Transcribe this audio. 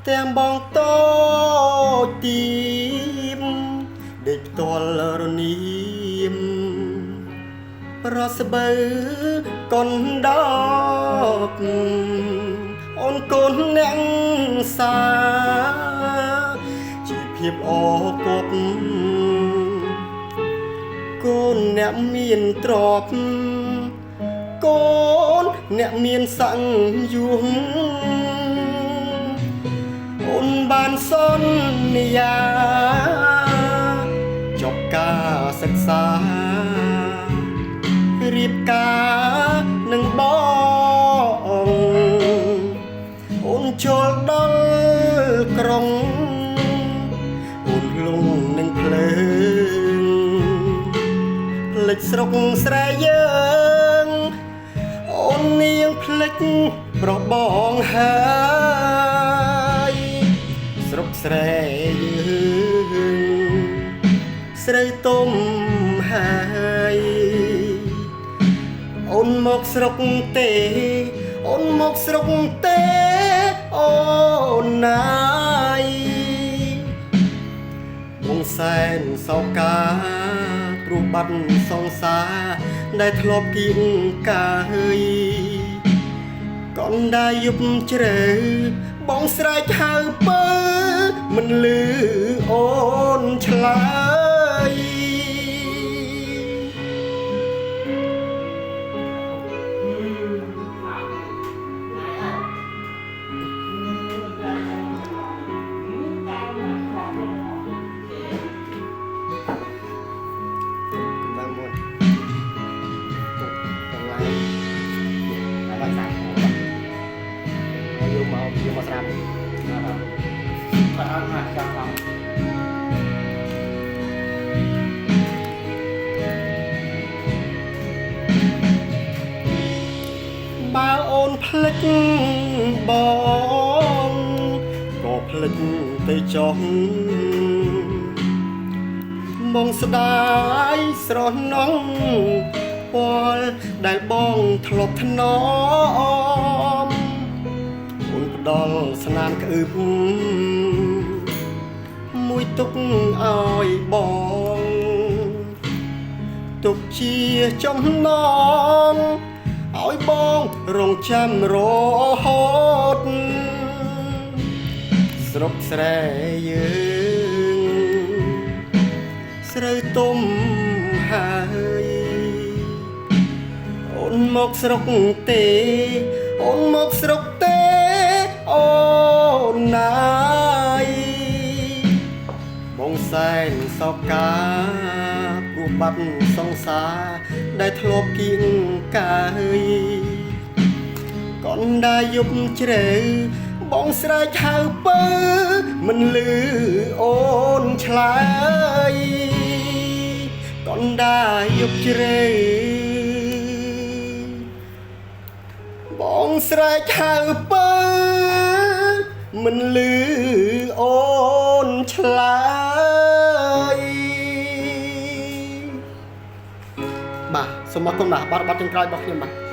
ទាំងបងតូចទីមដេកផ្ទាល់រនាមប្រស្បើកុនដកអូនកូនអ្នកសាជាភាពអគប់កូនអ្នកមានទ្រព្យកូនអ្នកមានសង្យុងអូនបានសន្យាចប់ការសិក្សារៀបការនឹងបងអូនចូលដល់ក្រុងអូនលងនឹងភ្លើងភ្លេចស្រុកស្រែយើងអូននាងភ្លេចប្រុសបងហើយស្រុកស្រែយើងស្រូវទុំហើយអូនមកស្រុកទេអូនមកស្រុកទេអូនណាយបងសែនសោកាព្រោះបាត់សង្សារដែលធ្លាប់គៀងកាយ កូនដែលយប់ជ្រៅបងស្រែកហៅពើមិនលឺអូនឆ្លើយមកស្រាប់បាទអត់មកចាំឡងបើអូនភ្លេចបងក៏ភ្លេចទៅចុះបងស្ដាយស្រស់នងពលដែលបងធ្លាប់ថ្នមដល់ស្នាមក្អឹបមួយទុកឲ្យបងទុកជាចំណងឲ្យបងរងចាំរហូតស្រុកស្រែយើងស្រូវទុំហើយអូនមកស្រុកទេអូនមកស្រុកទេអូនណាយបងសែនសោកាព្រោះបាត់សង្សារដែលធ្លាប់គៀងកាយកូនដែលយប់ជ្រៅបងស្រែកហៅពើមិនលឺអូនឆ្លើយកូនដែលយប់ជ្រៅបងស្រែកហៅពើមិនលឺអូនឆ្លើយបាទសូមអរគុណបាទបាត់ចុងក្រោយរបស់ខ្ញុំបាទ